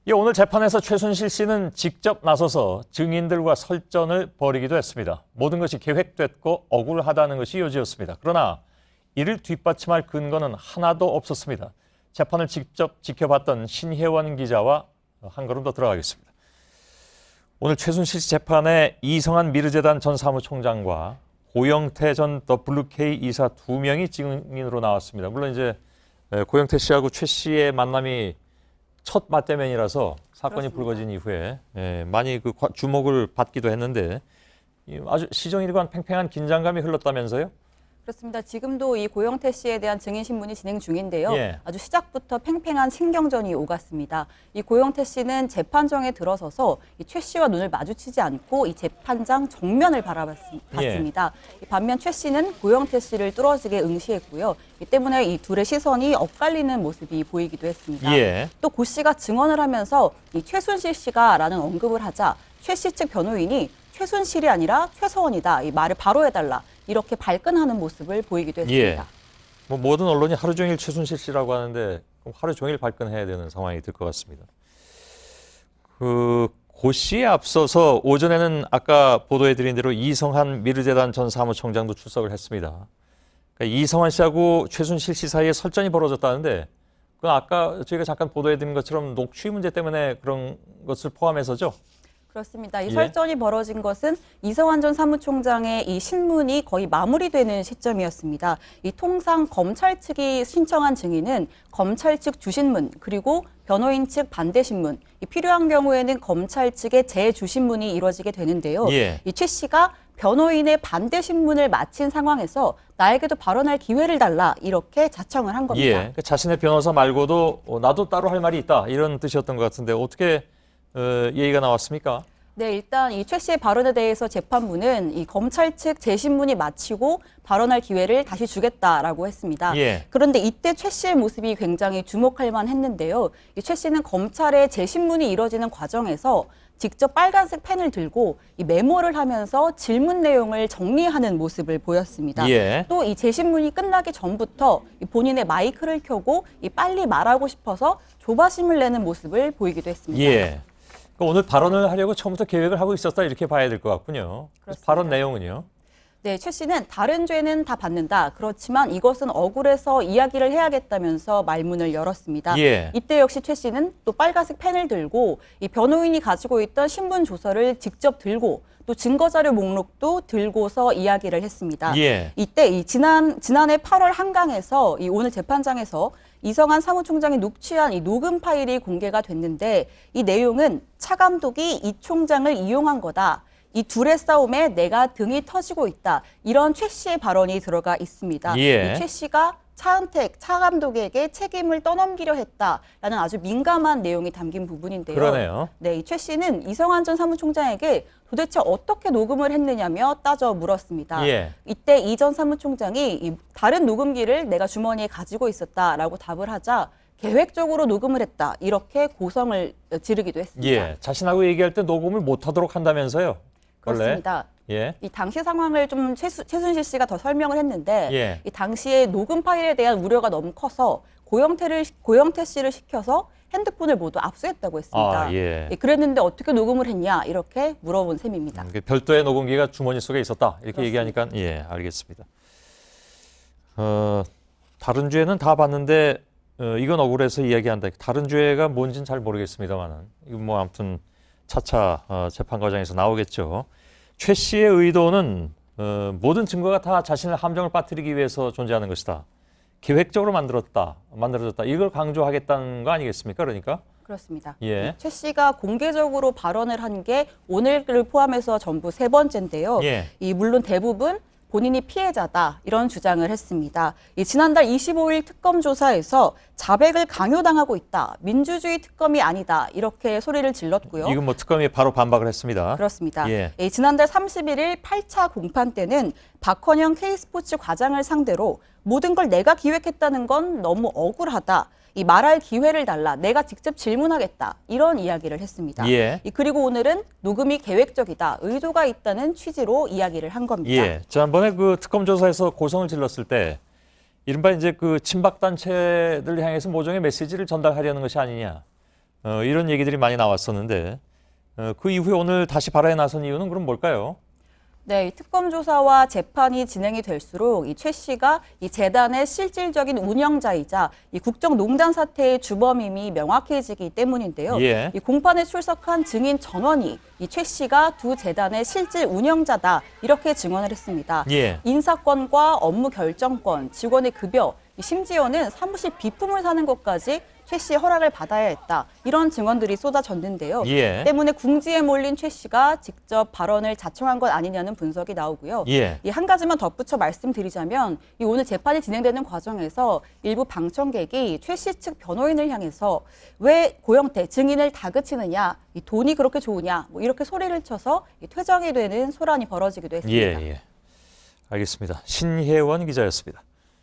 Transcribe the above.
예, 오늘 재판에서 최순실 씨는 직접 나서서 증인들과 설전을 벌이기도 했습니다. 모든 것이 계획됐고 억울하다는 것이 요지였습니다. 그러나 이를 뒷받침할 근거는 하나도 없었습니다. 재판을 직접 지켜봤던 신혜원 기자와 한 걸음 더 들어가겠습니다. 오늘 최순실 씨 재판에 이성한 미르재단 전 사무총장과 고영태 전 더 블루케이 이사 2명이 증인으로 나왔습니다. 물론 이제 고영태 씨하고 최 씨의 만남이 첫 맞대면이라서 사건이 그렇습니다. 불거진 이후에 많이 그 주목을 받기도 했는데 아주 시정일관 팽팽한 긴장감이 흘렀다면서요? 그렇습니다. 지금도 이 고영태 씨에 대한 증인 신문이 진행 중인데요. 예. 아주 시작부터 팽팽한 신경전이 오갔습니다. 이 고영태 씨는 재판정에 들어서서 이 최 씨와 눈을 마주치지 않고 이 재판장 정면을 바라봤습니다. 반면 최 씨는 고영태 씨를 뚫어지게 응시했고요. 이 때문에 이 둘의 시선이 엇갈리는 모습이 보이기도 했습니다. 예. 또 고 씨가 증언을 하면서 이 최순실 씨가라는 언급을 하자 최 씨 측 변호인이 최순실이 아니라 최서원이다. 이 말을 바로 해달라. 이렇게 발끈하는 모습을 보이기도 했습니다. 예. 뭐 모든 언론이 하루 종일 최순실 씨라고 하는데 그럼 하루 종일 발끈해야 되는 상황이 될 것 같습니다. 고 씨에 앞서서 오전에는 아까 보도해드린 대로 이성한 미르재단 전 사무총장도 출석을 했습니다. 그러니까 이성한 씨하고 최순실 씨 사이에 설전이 벌어졌다는데 그건 아까 저희가 잠깐 보도해드린 것처럼 녹취 문제 때문에 그런 것을 포함해서죠? 그렇습니다. 이 예. 설전이 벌어진 것은 이성한 전 사무총장의 이 신문이 거의 마무리되는 시점이었습니다. 이 통상 검찰 측이 신청한 증인은 검찰 측 주신문 그리고 변호인 측 반대 신문, 필요한 경우에는 검찰 측의 재주신문이 이루어지게 되는데요. 예. 이 최 씨가 변호인의 반대 신문을 마친 상황에서 나에게도 발언할 기회를 달라 이렇게 자청을 한 겁니다. 예. 그러니까 자신의 변호사 말고도 나도 따로 할 말이 있다 이런 뜻이었던 것 같은데 어떻게 얘기가 나왔습니까? 네, 일단 이 최 씨의 발언에 대해서 재판부는 이 검찰 측 재신문이 마치고 발언할 기회를 다시 주겠다라고 했습니다. 예. 그런데 이때 최 씨의 모습이 굉장히 주목할 만했는데요. 이 최 씨는 검찰의 재신문이 이뤄지는 과정에서 직접 빨간색 펜을 들고 이 메모를 하면서 질문 내용을 정리하는 모습을 보였습니다. 예. 또 이 재신문이 끝나기 전부터 이 본인의 마이크를 켜고 이 빨리 말하고 싶어서 조바심을 내는 모습을 보이기도 했습니다. 예. 그러니까 오늘 발언을 하려고 처음부터 계획을 하고 있었다 이렇게 봐야 될 것 같군요. 그렇습니다. 발언 내용은요? 네, 최 씨는 다른 죄는 다 받는다. 그렇지만 이것은 억울해서 이야기를 해야겠다면서 말문을 열었습니다. 예. 이때 역시 최 씨는 또 빨간색 펜을 들고 이 변호인이 가지고 있던 신분 조서를 직접 들고 또 증거자료 목록도 들고서 이야기를 했습니다. 예. 이때 이 지난해 8월 한강에서 이 오늘 재판장에서 이성한 사무총장이 녹취한 이 녹음 파일이 공개가 됐는데 이 내용은 차 감독이 이 총장을 이용한 거다. 이 둘의 싸움에 내가 등이 터지고 있다. 이런 최 씨의 발언이 들어가 있습니다. 예. 이 최 씨가 차은택 차 감독에게 책임을 떠넘기려 했다라는 아주 민감한 내용이 담긴 부분인데요. 그러네요. 네, 이 최 씨는 이성한 전 사무총장에게 도대체 어떻게 녹음을 했느냐며 따져 물었습니다. 예. 이때 이 전 사무총장이 이 다른 녹음기를 내가 주머니에 가지고 있었다라고 답을 하자 계획적으로 녹음을 했다. 이렇게 고성을 지르기도 했습니다. 예. 자신하고 얘기할 때 녹음을 못하도록 한다면서요? 원래? 그렇습니다. 예. 이 당시 상황을 좀 최순실 씨가 더 설명을 했는데 예. 이 당시에 녹음 파일에 대한 우려가 너무 커서 고영태 씨를 시켜서 핸드폰을 모두 압수했다고 했습니다. 아, 예. 그랬는데 어떻게 녹음을 했냐 이렇게 물어본 셈입니다. 별도의 녹음기가 주머니 속에 있었다. 이렇게 그렇습니다. 얘기하니까 예, 알겠습니다. 다른 죄는 다 봤는데 이건 억울해서 이야기한다. 다른 죄가 뭔지는 잘 모르겠습니다만은 이건 뭐 아무튼 차차 재판 과정에서 나오겠죠. 최 씨의 의도는 모든 증거가 다 자신의 함정을 빠뜨리기 위해서 존재하는 것이다. 계획적으로 만들어졌다. 이걸 강조하겠다는 거 아니겠습니까? 그러니까. 그렇습니다. 예. 최 씨가 공개적으로 발언을 한 게 오늘을 포함해서 전부 3번째인데요. 예. 물론 대부분 본인이 피해자다 이런 주장을 했습니다. 지난달 25일 특검 조사에서 자백을 강요당하고 있다. 민주주의 특검이 아니다. 이렇게 소리를 질렀고요. 이건 뭐 특검이 바로 반박을 했습니다. 그렇습니다. 예. 지난달 31일 8차 공판 때는 박헌영 K스포츠 과장을 상대로 모든 걸 내가 기획했다는 건 너무 억울하다. 말할 기회를 달라. 내가 직접 질문하겠다. 이런 이야기를 했습니다. 예. 그리고 오늘은 녹음이 계획적이다. 의도가 있다는 취지로 이야기를 한 겁니다. 예. 지난번에 그 특검 조사에서 고성을 질렀을 때 이른바 이제 그 친박 단체들 향해서 모종의 메시지를 전달하려는 것이 아니냐. 이런 얘기들이 많이 나왔었는데 그 이후에 오늘 다시 발화에 나선 이유는 그럼 뭘까요? 네, 이 특검 조사와 재판이 진행이 될수록 이 최 씨가 이 재단의 실질적인 운영자이자 이 국정농단 사태의 주범임이 명확해지기 때문인데요. 예. 이 공판에 출석한 증인 전원이 이 최 씨가 두 재단의 실질 운영자다 이렇게 증언을 했습니다. 예. 인사권과 업무 결정권, 직원의 급여, 심지어는 사무실 비품을 사는 것까지 최 씨의 허락을 받아야 했다. 이런 증언들이 쏟아졌는데요. 예. 때문에 궁지에 몰린 최 씨가 직접 발언을 자청한 것 아니냐는 분석이 나오고요. 예. 이 한 가지만 덧붙여 말씀드리자면 이 오늘 재판이 진행되는 과정에서 일부 방청객이 최 씨 측 변호인을 향해서 왜 고영태 증인을 다그치느냐, 이 돈이 그렇게 좋으냐, 뭐 이렇게 소리를 쳐서 이 퇴정이 되는 소란이 벌어지기도 했습니다. 예. 알겠습니다. 신혜원 기자였습니다.